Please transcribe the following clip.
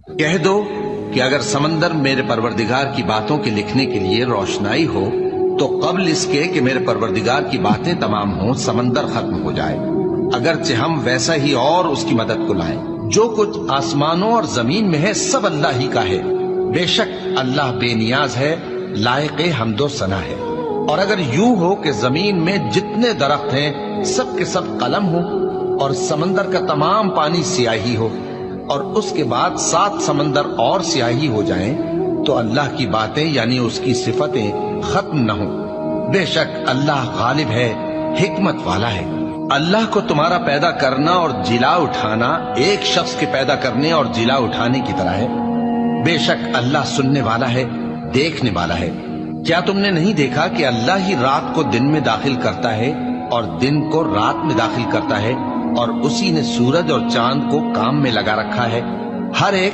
کہہ دو کہ اگر سمندر میرے پروردگار کی باتوں کے لکھنے کے لیے روشنائی ہو تو قبل اس کے کہ میرے پروردگار کی باتیں تمام ہوں سمندر ختم ہو جائے، اگرچہ ہم ویسا ہی اور اس کی مدد کو لائیں۔ جو کچھ آسمانوں اور زمین میں ہے سب اللہ ہی کا ہے، بے شک اللہ بے نیاز ہے، لائق حمد و ثنا ہے۔ اور اگر یوں ہو کہ زمین میں جتنے درخت ہیں سب کے سب قلم ہو اور سمندر کا تمام پانی سیاہی ہو اور اس کے بعد 7 سمندر اور سیاہی ہو جائیں تو اللہ کی باتیں یعنی اس کی صفتیں ختم نہ ہوں۔ بے شک اللہ غالب ہے، حکمت والا ہے۔ اللہ کو تمہارا پیدا کرنا اور جلا اٹھانا ایک شخص کے پیدا کرنے اور جلا اٹھانے کی طرح ہے۔ بے شک اللہ سننے والا ہے، دیکھنے والا ہے۔ کیا تم نے نہیں دیکھا کہ اللہ ہی رات کو دن میں داخل کرتا ہے اور دن کو رات میں داخل کرتا ہے، اور اسی نے سورج اور چاند کو کام میں لگا رکھا ہے، ہر ایک